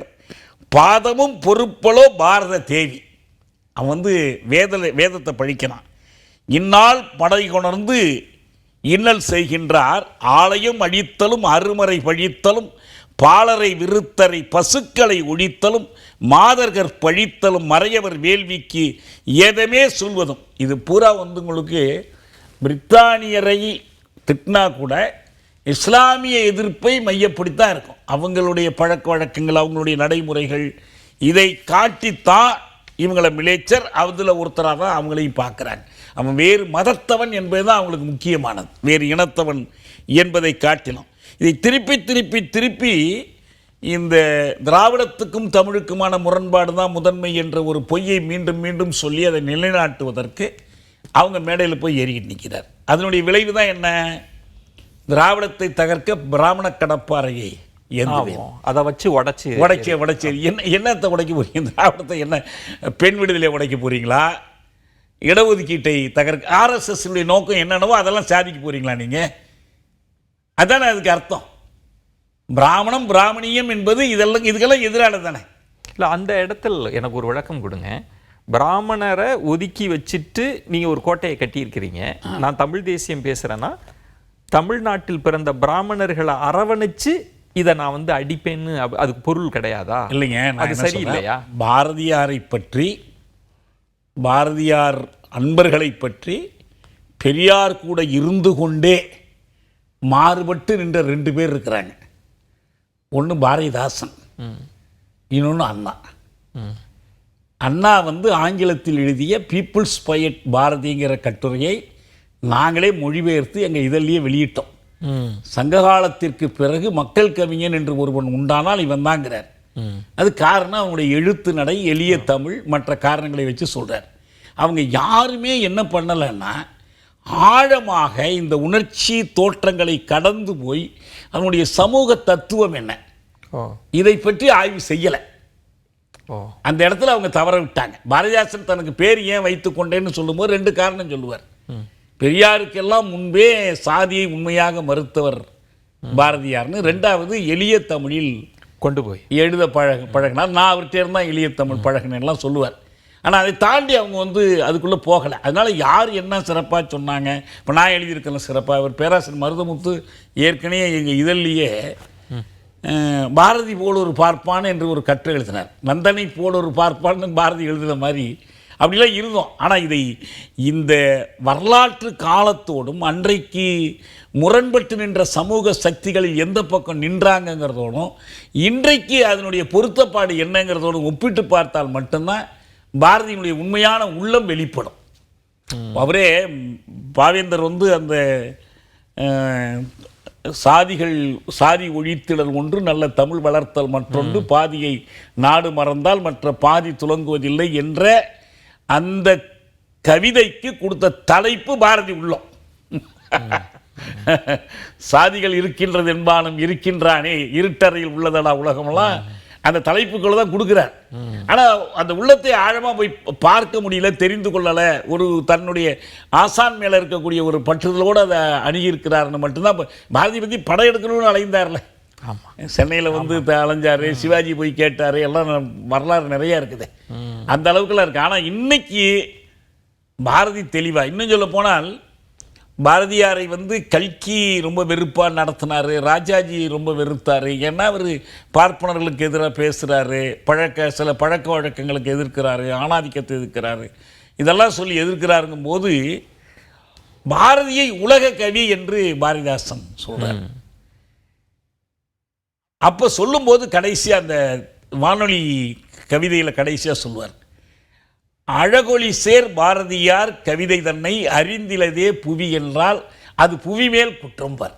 பாதமும் பொறுப்பலோ பாரத தேவி. அவன் வேதத்தை பழிக்கிறான். இந்நாள் படை கொணர்ந்து இன்னல் செய்கின்றார், ஆலயம் அழித்தலும் அருமறை பழித்தலும் பாலரை விருத்தரை பசுக்களை ஒழித்தலும் மாதர்கர் பழித்தலும் மறையவர் வேள்விக்கு ஏதமே சொல்வதும். இது பூரா உங்களுக்கு பிரித்தானியரை திட்டினா கூட இஸ்லாமிய எதிர்ப்பை மையப்படுத்தான் இருக்கும். அவங்களுடைய பழக்க வழக்கங்கள், அவங்களுடைய நடைமுறைகள், இதை காட்டித்தான் இவங்களை மிலேச்சர் அதில் ஒருத்தராக தான் அவங்களையும் பார்க்குறாங்க. அவன் வேறு மதத்தவன் என்பது தான் அவங்களுக்கு முக்கியமானது, வேறு இனத்தவன் என்பதை காட்டிலும். இதை திருப்பி இந்த திராவிடத்துக்கும் தமிழுக்குமான முரண்பாடு தான் முதன்மை என்ற ஒரு பொய்யை மீண்டும் சொல்லி அதை நிலைநாட்டுவதற்கு அவங்க மேடையில் போய் ஏறிக்கிட்டு நிற்கிறார். அதனுடைய விளைவு தான் என்ன? திராவிடத்தை தகர்க்க பிராமண கடப்பாறையை
அதை வச்சு
உடைச்சி என்னத்தை உடைக்க போறீங்க? திராவிடத்தை என்ன பெண் விடுதலை உடைக்க போறீங்களா? இடஒதுக்கீட்டை தகர்க்க RSS நோக்கம் என்னென்னவோ அதெல்லாம் சாதிக்க போறீங்களா நீங்கள்? அதானே அதுக்கு அர்த்தம். பிராமணம் பிராமணியம் என்பது இதுக்கெல்லாம் எதிரானது தானே.
இல்லை, அந்த இடத்துல எனக்கு ஒரு விளக்கம் கொடுங்க. பிராமணரை ஒதுக்கி வச்சுட்டு நீங்கள் ஒரு கோட்டையை கட்டியிருக்கிறீங்க. நான் தமிழ் தேசியம் பேசுகிறேன்னா தமிழ்நாட்டில் பிறந்த பிராமணர்களை அரவணைச்சு இதை நான் வந்து அடிப்பேன்னு அதுக்கு பொருள் கிடையாதா?
இல்லைங்க,
அது சரியில்லையா?
பாரதியாரை பற்றி, பாரதியார் அன்பர்களை பற்றி பெரியார் கூட இருந்து கொண்டே மாறுபட்டு நின்ற 2 பேர் இருக்கிறாங்க. ஒன்று பாரதிதாசன், இன்னொன்று அண்ணா. அண்ணா வந்து ஆங்கிலத்தில் எழுதிய பீப்புள்ஸ் பொயட் பாரதிங்கிற கட்டுரையை நாங்களே மொழிபெயர்த்து எங்கள் இதழிலேயே வெளியிட்டோம். சங்ககாலத்திற்கு பிறகு மக்கள் கவிஞன் என்று ஒருவன் உண்டானால் இவன் தாங்கிறார். அது காரணம் அவனுடைய எழுத்து நடை, எளிய தமிழ், மற்ற காரணங்களை வச்சு சொல்கிறார். அவங்க யாருமே என்ன பண்ணலைன்னா ஆழமாக இந்த உணர்ச்சி தோற்றங்களை கடந்து போய் அவனுடைய சமூக தத்துவம் என்ன இதை பற்றி ஆய்வு செய்யலை. அந்த இடத்துல அவங்க தவற விட்டாங்க. பாரதிதாசன் தனக்கு பேர் ஏன் வைத்துக் கொண்டேன்னு சொல்லும்போது 2 காரணம் சொல்லுவார். பெரியாருக்கெல்லாம் முன்பே சாதியை உண்மையாக மறுத்தவர் பாரதியார்னு, 2வது எளிய தமிழில்
கொண்டு போய்
எழுத பழகினார். நான் அவர்கிட்ட இருந்தால் எளிய தமிழ் பழகினேன்லாம் சொல்லுவார். ஆனால் அதை தாண்டி அவங்க வந்து அதுக்குள்ளே போகலை. அதனால் யார் என்ன சிறப்பாக சொன்னாங்க, இப்போ நான் எழுதியிருக்கேன் சிறப்பாக. அவர் பேராசிரியர் மருதமுத்து ஏற்கனவே எங்கள் இதழிலேயே பாரதி போல் ஒரு பார்ப்பான் என்று ஒரு கட்டுரை எழுதினார். நந்தனை போல் ஒரு பார்ப்பான்னு பாரதி எழுதுகிற மாதிரி அப்படிலாம் இருந்தோம். ஆனால் இதை இந்த வரலாற்று காலத்தோடும் அன்றைக்கு முரண்பட்டு நின்ற சமூக சக்திகளில் எந்த பக்கம் நின்றாங்கங்கிறதோடும் இன்றைக்கு அதனுடைய பொருத்தப்பாடு என்னங்கிறதோடும் ஒப்பிட்டு பார்த்தால் மட்டும்தான் பாரதியினுடைய உண்மையான உள்ளம் வெளிப்படும். அவரே பாவேந்தர் வந்து அந்த சாதி ஒழித்திடல் ஒன்று, நல்ல தமிழ் வளர்த்தல் மற்றொன்று, பாதியை நாடு மறந்தால் மற்ற பாதி துலங்குவதில்லை என்ற அந்த கவிதைக்கு கொடுத்த தலைப்பு பாரதி உள்ளம். சாதிகள் இருக்கின்றது என்பானும் இருக்கின்றானே, இருட்டறையில் உள்ளதடா உலகமெல்லாம், அந்த தலைப்புக்குள்ள தான் கொடுக்குறார். ஆனால் அந்த உள்ளத்தை ஆழமாக போய் பார்க்க முடியல, தெரிந்து கொள்ளலை. ஒரு தன்னுடைய ஆசான் மேலே இருக்கக்கூடிய ஒரு பற்றுதலோடு அதை அணுகியிருக்கிறார்னு மட்டும்தான். பாரதி பற்றி படம் எடுக்கணும்னு அலைந்தார்ல, சென்னையில் வந்து அலைஞ்சார், சிவாஜி போய் கேட்டார், எல்லாம் வரலாறு நிறையா இருக்குது. அந்த அளவுக்குலாம் இருக்குது. ஆனால் இன்னைக்கு பாரதி தெளிவாக, இன்னும் சொல்ல போனால் பாரதியாரை வந்து கல்கி ரொம்ப வெறுப்பாக நடத்தினார், ராஜாஜி ரொம்ப வெறுத்தார். ஏன்னா அவர் பார்ப்பனர்களுக்கு எதிராக பேசுகிறாரு, சில பழக்க வழக்கங்களுக்கு எதிர்க்கிறாரு, ஆணாதிக்கத்தை எதிர்க்கிறாரு, இதெல்லாம் சொல்லி எதிர்க்கிறாருங்கும் போது பாரதியை உலக கவி என்று பாரதிதாசன் சொல்கிறார். அப்போ சொல்லும்போது கடைசியாக அந்த வானொலி கவிதையில் கடைசியாக சொல்வார், அழகொளி சேர் பாரதியார் கவிதை தன்னை அறிந்திலதே புவி என்றால் அது புவி மேல் குற்றம் பார்.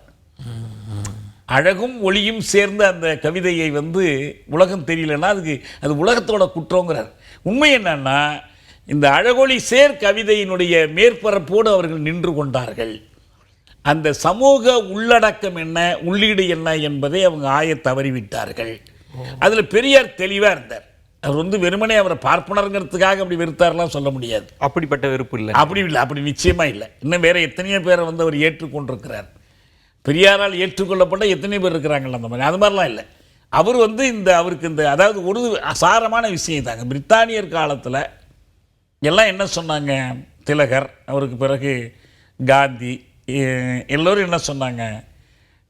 அழகும் ஒளியும் சேர்ந்த அந்த கவிதையை வந்து உலகம் தெரியலன்னா அது உலகத்தோட குற்றங்கிறார். உண்மை என்னன்னா, இந்த அழகொளி சேர் கவிதையினுடைய மேற்பரப்போடு அவர்கள் நின்று கொண்டார்கள். அந்த சமூக உள்ளடக்கம் என்ன, உள்ளீடு என்ன என்பதை அவங்க ஆய தவறிவிட்டார்கள். அதில் பெரியார் தெளிவாக இருந்தார். அவர் வந்து வெறுமனே அவரை பார்ப்பனருங்கிறதுக்காக அப்படி வெறுத்தாரெலாம் சொல்ல முடியாது.
அப்படிப்பட்ட வெறுப்பு இல்லை,
அப்படி இல்லை, அப்படி நிச்சயமாக இல்லை. இன்னும் வேறு எத்தனையோ பேரை வந்து அவர் ஏற்றுக்கொண்டிருக்கிறார். பெரியாரால் ஏற்றுக்கொள்ளப்பட்ட எத்தனையோ பேர் இருக்கிறாங்கல்ல, அந்த மாதிரி. அது மாதிரிலாம் இல்லை. அவர் வந்து அவருக்கு அதாவது ஒரு அசாரமான விஷயம் தாங்க. பிரித்தானியர் காலத்தில் எல்லாம் என்ன சொன்னாங்க, திலகர், அவருக்கு பிறகு காந்தி, எல்லோரும் என்ன சொன்னாங்க,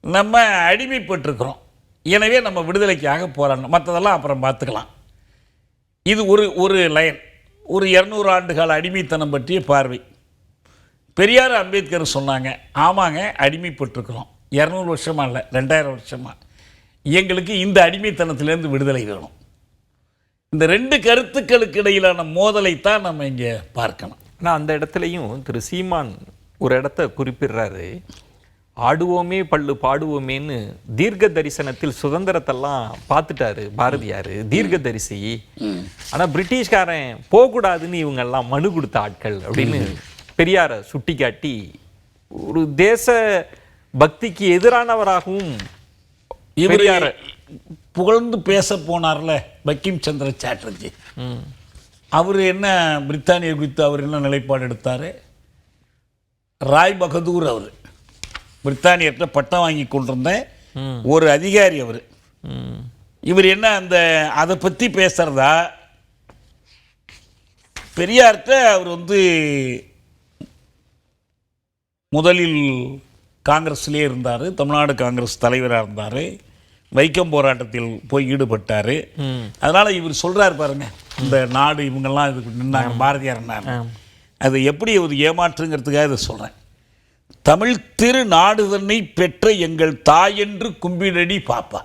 நம்ம அடிமைப்பட்டிருக்கிறோம், எனவே நம்ம விடுதலைக்காக போராடணும், மற்றதெல்லாம் அப்புறம் பார்த்துக்கலாம். இது ஒரு லைன், ஒரு 200 ஆண்டுகால அடிமைத்தனம் பற்றிய பார்வை. பெரியார் அம்பேத்கர் சொன்னாங்க, ஆமாங்க அடிமைப்பட்டிருக்கிறோம், 200 வருஷமாக இல்லை 2000 வருஷமாக, எங்களுக்கு இந்த அடிமைத்தனத்திலேருந்து விடுதலை வேணும். இந்த 2 கருத்துக்களுக்கு இடையிலான மோதலைத்தான் நம்ம இங்கே பார்க்கணும்.
ஆனால் அந்த இடத்துலையும் திரு சீமான் ஒரு இடத்த குறிப்பிடுறாரு, ஆடுவோமே பள்ளு பாடுவோமேன்னு தீர்க்க தரிசனத்தில் சுதந்திரத்தெல்லாம் பார்த்துட்டாரு பாரதியார், தீர்க்க தரிசி. ஆனால் பிரிட்டிஷ்காரன் போகக்கூடாதுன்னு இவங்கெல்லாம் மனு கொடுத்த ஆட்கள் அப்படின்னு பெரியாரை சுட்டி காட்டி ஒரு தேச பக்திக்கு எதிரானவராகவும்
பெரியாரை புகழ்ந்து பேச போனார்ல பங்கிம் சந்திர சாட்டர்ஜி. அவர் என்ன பிரித்தானிய குறித்து அவர் என்ன நிலைப்பாடு எடுத்தார்? ராய் பகதூர் அவர் பிரித்தானியத்தில் பட்டம் வாங்கி கொண்டிருந்த ஒரு அதிகாரி. அவர் இவர் என்ன அதை பற்றி பேசுகிறதா? பெரியார்கிட்ட அவர் முதலில் காங்கிரஸ்லேயே இருந்தார், தமிழ்நாடு காங்கிரஸ் தலைவராக இருந்தார், வைக்கம் போராட்டத்தில் போய் ஈடுபட்டார். அதனால் இவர் சொல்கிறார் பாருங்க, இந்த நாடு இவங்கெல்லாம் இதுக்கு நின்னாங்க, பாரதியார் என்னாங்க, அது எப்படி ஒரு ஏமாற்றுங்கிறதுக்காக இதை சொல்கிறேன். தமிழ் திரு நாடு தன்னை பெற்ற எங்கள் தாய் என்று கும்பிடடி பாப்பா.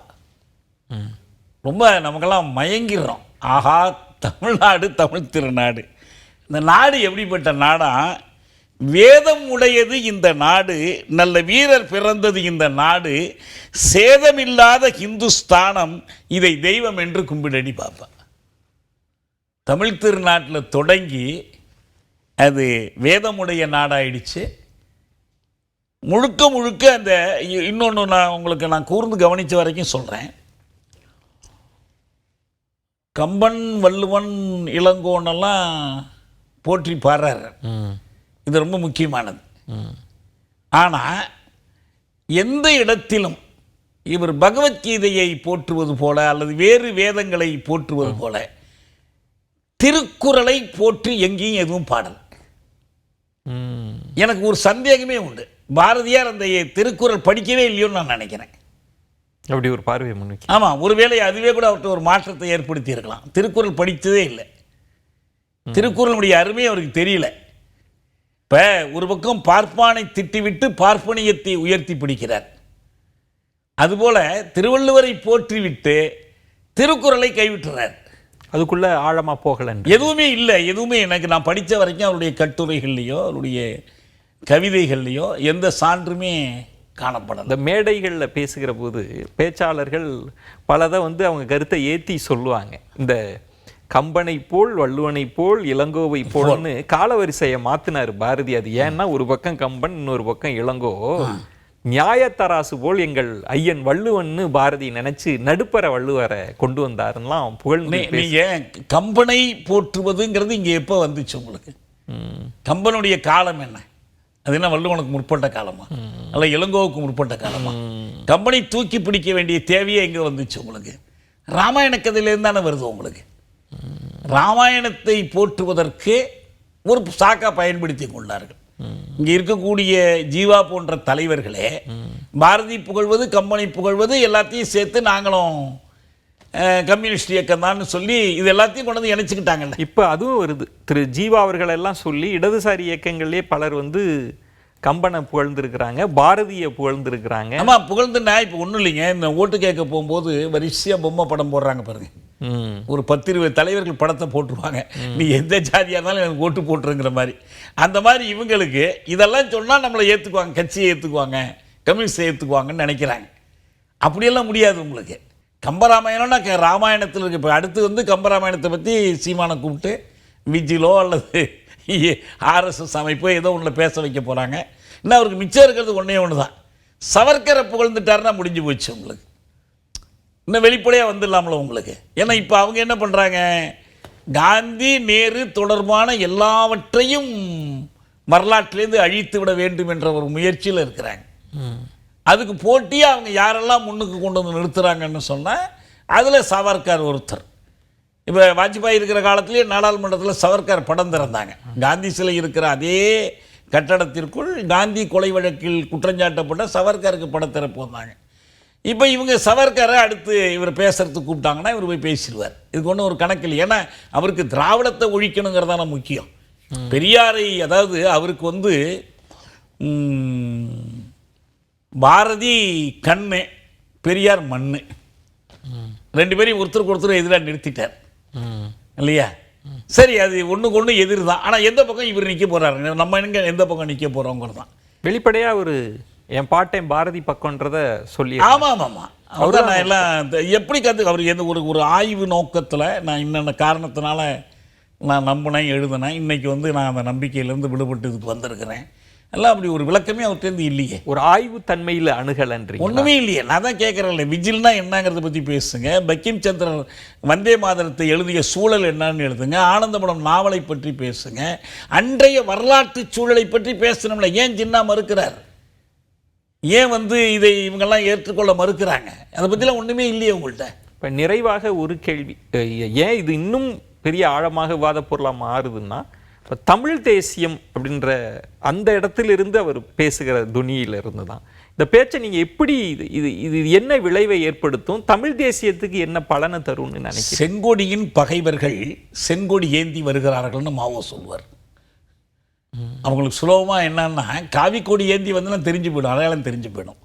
ரொம்ப நமக்கெல்லாம் மயங்கிடுறோம். ஆஹா, தமிழ்நாடு தமிழ் திருநாடு. இந்த நாடு எப்படிப்பட்ட நாடா? வேதம் உடையது இந்த நாடு, நல்ல வீரர் பிறந்தது இந்த நாடு, சேதமில்லாத ஹிந்துஸ்தானம், இதை தெய்வம் என்று கும்பிடடி பாப்பா. தமிழ் திருநாட்டில் தொடங்கி அது வேதமுடைய நாடாயிடுச்சு. முழுக்க முழுக்க அந்த இன்னொன்று நான் கூர்ந்து கவனித்த வரைக்கும் சொல்கிறேன். கம்பன், வள்ளுவன், இளங்கோனெல்லாம் போற்றி பாடுறாரு, இது ரொம்ப முக்கியமானது. ஆனால் எந்த இடத்திலும் இவர் பகவத்கீதையை போற்றுவது போல அல்லது வேறு வேதங்களை போற்றுவது போல திருக்குறளை போற்றி எங்கேயும் எதுவும் பாடல். எனக்கு ஒரு சந்தேகமே உண்டு, பாரதியார் அந்த திருக்குறள் படிக்கவே இல்லையோன்னு நான் நினைக்கிறேன்.
அப்படி ஒரு பார்வை முன்வைக்க.
ஆமாம், ஒருவேளை அதுவே கூட அவர்கிட்ட ஒரு மாற்றத்தை ஏற்படுத்தி இருக்கலாம். திருக்குறள் படித்ததே இல்லை, திருக்குறளுடைய அருமை அவருக்கு தெரியல. இப்போ ஒரு பக்கம் பார்ப்பானை திட்டிவிட்டு பார்ப்பனியத்தை உயர்த்தி பிடிக்கிறார், அதுபோல் திருவள்ளுவரை போற்றிவிட்டு திருக்குறளை கைவிட்டுறார்.
அதுக்குள்ள ஆழமாக போகல,
எதுவுமே இல்லை. எதுவுமே நான் படித்த வரைக்கும் அவருடைய கட்டுரைகள்லையோ அவருடைய கவிதைகள்லையோ எந்த சான்றுமே காணப்படும்.
இந்த மேடைகளில் பேசுகிற போது பேச்சாளர்கள் பலதை அவங்க கருத்தை ஏற்றி சொல்லுவாங்க. இந்த கம்பனை போல், வள்ளுவனை போல், இளங்கோவை போல்னு காலவரிசையை மாற்றினார் பாரதி. அது ஏன்னா ஒரு பக்கம் கம்பன், இன்னொரு பக்கம் இளங்கோ. நியாயத்தராசு போல் எங்கள் ஐயன் வள்ளுவன்னு பாரதி நினைச்சு நடுப்பற வள்ளுவரை கொண்டு வந்தாருலாம் புகழ்ந்து.
நீங்க கம்பனை போற்றுவதுங்கிறது இங்க எப்போ வந்துச்சு உங்களுக்கு? கம்பனுடைய காலம் என்ன? அது என்ன வள்ளுவனுக்கு முற்பட்ட காலமா அல்ல இளங்கோவுக்கு முற்பட்ட காலமா? கம்பனை தூக்கி பிடிக்க வேண்டிய தேவையே எங்க வந்துச்சு உங்களுக்கு? ராமாயண கதையிலேருந்து தானே வருது உங்களுக்கு. ராமாயணத்தை போற்றுவதற்கு ஒரு சாக்கா பயன்படுத்தி கொண்டார்கள். இங்கே இருக்கக்கூடிய ஜீவா போன்ற தலைவர்களே பாரதி புகழ்வது, கம்பனை புகழ்வது எல்லாத்தையும் சேர்த்து நாங்களும் கம்யூனிஸ்ட் இயக்கம் தான் சொல்லி இது எல்லாத்தையும் கொண்டு வந்து இணைச்சிக்கிட்டாங்கல்ல.
இப்போ அதுவும் வருது. திரு ஜீவா அவர்கள் எல்லாம் சொல்லி இடதுசாரி இயக்கங்கள்லேயே பலர் கம்பனை புகழ்ந்துருக்கிறாங்க, பாரதியை புகழ்ந்துருக்கிறாங்க.
ஆமாம், புகழ்ந்துன்னா இப்போ ஒன்றும் இல்லைங்க. இந்த ஓட்டு கேட்க போகும்போது வரிசையாக பொம்மை படம் போடுறாங்க பாருங்க. ஒரு 10-20 தலைவர்கள் படத்தை போட்டுருவாங்க, நீ எந்த ஜாதியாக இருந்தாலும் எனக்கு ஓட்டு போட்டுருங்கிற மாதிரி. அந்த மாதிரி இவங்களுக்கு இதெல்லாம் சொன்னால் நம்மளை ஏற்றுக்குவாங்க, கட்சியை ஏற்றுக்குவாங்க, கம்யூனிஸ்டை ஏற்றுக்குவாங்கன்னு நினைக்கிறாங்க. அப்படியெல்லாம் முடியாது உங்களுக்கு. கம்பராமாயணம்னா ராமாயணத்தில் இருக்கு. இப்போ அடுத்து கம்பராமாயணத்தை பற்றி சீமானை கூப்பிட்டு விஜிலோ அல்லது ஆர்எஸ்எஸ் அமைப்போ ஏதோ ஒன்றில் பேச வைக்க போகிறாங்க. இன்னும் அவருக்கு மிச்சம் இருக்கிறது ஒன்று தான், சவர்க்கரை புகழ்ந்துட்டாருன்னா முடிஞ்சு போச்சு உங்களுக்கு. இன்னும் வெளிப்படையாக வந்துடலாம்ல உங்களுக்கு. ஏன்னா இப்போ அவங்க என்ன பண்ணுறாங்க, காந்தி நேரு தொடர்பான எல்லாவற்றையும் வரலாற்றிலேருந்து அழித்து விட வேண்டும் என்ற ஒரு முயற்சியில் இருக்கிறாங்க. அதுக்கு போட்டியாக அவங்க யாரெல்லாம் முன்னுக்கு கொண்டு வந்து நிறுத்துகிறாங்கன்னு சொன்னால் அதில் சவர்கர் ஒருத்தர். இப்போ வாஜ்பாய் இருக்கிற காலத்திலேயே நாடாளுமன்றத்தில் சவர்கர் படம் திறந்தாங்க. காந்தி சிலை இருக்கிற அதே கட்டடத்திற்குள் காந்தி கொலை வழக்கில் குற்றஞ்சாட்டப்பட்ட சவர்கருக்கு படம் திறப்பு வந்தாங்க. இப்போ இவங்க சவர்கரை அடுத்து இவர் பேசுறதுக்கு கூப்பிட்டாங்கன்னா இவர் போய் பேசிடுவார். இதுக்கு ஒன்றும் ஒரு கணக்கில். ஏன்னா அவருக்கு திராவிடத்தை ஒழிக்கணுங்கிறதான முக்கியம். பெரியாரை, அதாவது அவருக்கு பாரதி கண்ணு, பெரியார் மண்ணு, ரெண்டு பேரையும் ஒருத்தருக்கு ஒருத்தர் எதிராக நிறுத்திட்டார் இல்லையா? சரி, அது ஒன்றுக்கு ஒன்று எதிர் தான். ஆனால் எந்த பக்கம் இவர் நிற்க போகிறாரு, நம்ம எந்த பக்கம் நிற்க போகிறோங்கிறது தான்
வெளிப்படையாக ஒரு என் பாட்டையும் பாரதி பக்கம்ன்றத சொல்லி.
ஆமாம் ஆமாம், அவர்தான். நான் எல்லாம் எப்படி அவர் எந்த ஒரு ஆய்வு நோக்கத்தில் நான் இன்னென்ன காரணத்தினால நான் நம்பினேன், எழுதினேன், இன்றைக்கி நான் அந்த நம்பிக்கையிலேருந்து விடுபட்டு இதுக்கு வந்திருக்கிறேன் எல்லாம் அப்படி ஒரு விளக்கமே அவர்கிட்ட இல்லையே.
ஒரு ஆய்வு தன்மையில் அணுகலன்றி
ஒன்றுமே இல்லையே. நான் தான் கேட்குறேன்ல, விஜில்னா என்னங்கிறத பற்றி பேசுங்க, பக்கிம் சந்திரன் வந்தே மாதரத்தை எழுதிய சூழல் என்னன்னு எழுதுங்க, ஆனந்தபுரம் நாவலை பற்றி பேசுங்க, அன்றைய வரலாற்று சூழலை பற்றி பேசணும்ல. ஏன் ஜின்னா மறுக்கிறார், ஏன் இதை இவங்கெல்லாம் ஏற்றுக்கொள்ள மறுக்கிறாங்க? அதை பற்றிலாம் ஒன்றுமே இல்லையே உங்கள்கிட்ட.
இப்போ நிறைவாக ஒரு கேள்வி, ஏன் இது இன்னும் பெரிய ஆழமாக விவாத பொருளாக மாறுதுன்னா, இப்போ தமிழ் தேசியம் அப்படின்ற அந்த இடத்திலிருந்து அவர் பேசுகிற துணியிலிருந்து தான் இந்த பேச்சை நீங்கள் எப்படி இது இது என்ன விளைவை ஏற்படுத்தும், தமிழ் தேசியத்துக்கு என்ன பலனை தரும்னு நினைக்கிறேன்?
செங்கொடியின் பகைவர்கள் செங்கொடி ஏந்தி வருகிறார்கள்னு மாவோ சொல்வார். அவங்களுக்கு சுலபமாக என்னன்னா, காவி கொடி ஏந்தி வந்தோன்னா தெரிஞ்சு போயிடும், அடையாளம் தெரிஞ்சு போயிடும்.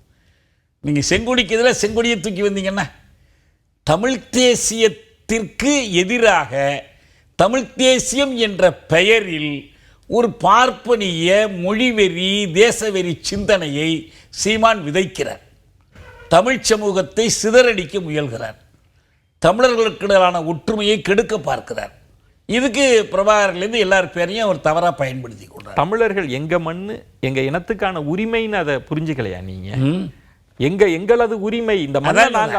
நீங்கள் செங்கொடிக்கு எதிராக செங்கொடியை தூக்கி வந்தீங்கன்னா, தமிழ் தேசியத்திற்கு எதிராக தமிழ் தேசியம் என்ற பெயரில் ஒரு பார்ப்பனிய மொழிவெறி தேசவெறி சிந்தனையை சீமான் விதைக்கிறார். தமிழ் சமூகத்தை சிதறடிக்க முயல்கிறார். தமிழர்களுக்கிடையிலான ஒற்றுமையை கெடுக்க பார்க்கிறார். இதுக்கு பிரபாகரன்லேருந்து எல்லார் பேரையும் அவர் தவறாக பயன்படுத்தி கொண்டார்.
தமிழர்கள் எங்க மண்ணு எங்க இனத்துக்கான உரிமைன்னு அதை புரிஞ்சுக்கலையா நீங்க? எங்களது உரிமை, இந்த மண்ணை நாங்க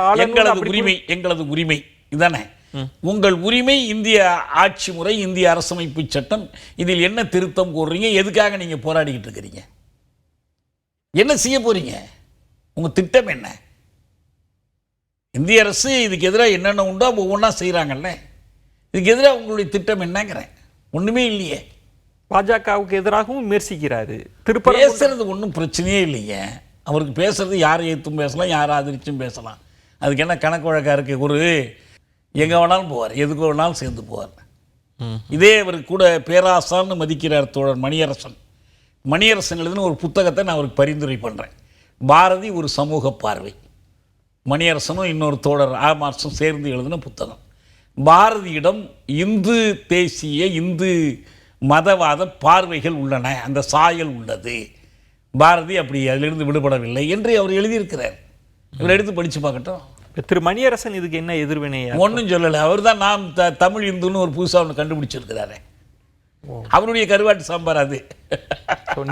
எங்களது உரிமை இதானே உங்கள் உரிமை. இந்திய ஆட்சி முறை, இந்திய அரசமைப்பு சட்டம், இதில் என்ன திருத்தம் கூறுறீங்க? எதுக்காக நீங்க போராடிக்கிட்டு இருக்கிறீங்க? என்ன செய்ய போறீங்க? உங்க திட்டம் என்ன? இந்திய அரசு இதுக்கு எதிராக என்னென்ன உண்டோ ஒவ்வொன்றா செய்கிறாங்கல்ல, இதுக்கு எதிராக உங்களுடைய திட்டம் என்னங்கிறேன். ஒன்றுமே இல்லையே.
பாஜகவுக்கு எதிராகவும் விமர்சிக்கிறாரு.
பேசுறது ஒன்றும் பிரச்சனையே இல்லைங்க. அவருக்கு பேசுறது யார் ஏற்றும் பேசலாம், யார் ஆதரிச்சும் பேசலாம். அதுக்கு என்ன கணக்கு வழக்காக இருக்கு? ஒரு எங்கே வேணாலும் போவார், எதுக்கு வேணாலும் சேர்ந்து போவார். இதே அவர் கூட பேராசான்னு மதிக்கிறார் தோழர் மணியரசன். மணியரசன் எழுதின ஒரு புத்தகத்தை நான் அவருக்கு பரிந்துரை பண்ணுறேன். பாரதி ஒரு சமூக பார்வை. மணியரசனும் இன்னொரு தோழர் ஆமார்ஸும் சேர்ந்து எழுதின புத்தகம். பாரதியிடம் இந்து தேசிய இந்து மதவாத பார்வைகள் உள்ளன, அந்த சாயல் உள்ளது. பாரதி அப்படி அதிலிருந்து விடுபடவில்லை என்று அவர் எழுதியிருக்கிறார். இவர் எடுத்து படித்து பார்க்கட்டும்.
திரு மணியரசன் இதுக்கு என்ன எதிர்வினையா?
ஒன்றும் சொல்லலை. அவர் தான் நாம் தமிழ் இந்துன்னு ஒரு புதுசாக ஒன்று கண்டுபிடிச்சிருக்கிறாரு. அவருடைய கருவாட்டு சாம்பார் அது.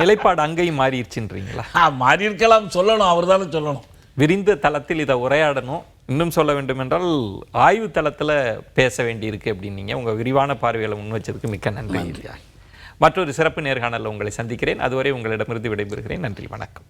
நிலைப்பாடு அங்கேயும் மாறிடுச்சுன்றீங்களா?
மாறி இருக்கலாம், சொல்லணும், அவர் தானே சொல்லணும்.
விரிந்த தளத்தில் இதை உரையாடணும். இன்னும் சொல்ல வேண்டும் என்றால் ஆய்வு தளத்தில் பேச வேண்டியிருக்கு அப்படின்னீங்க. உங்கள் விரிவான பார்வைகளை முன் வச்சதுக்கு மிக்க நன்றி. மற்றொரு சிறப்பு நேர்காணலில் உங்களை சந்திக்கிறேன். அதுவரை உங்களிடமிருந்து விடைபெறுகிறேன். நன்றி, வணக்கம்.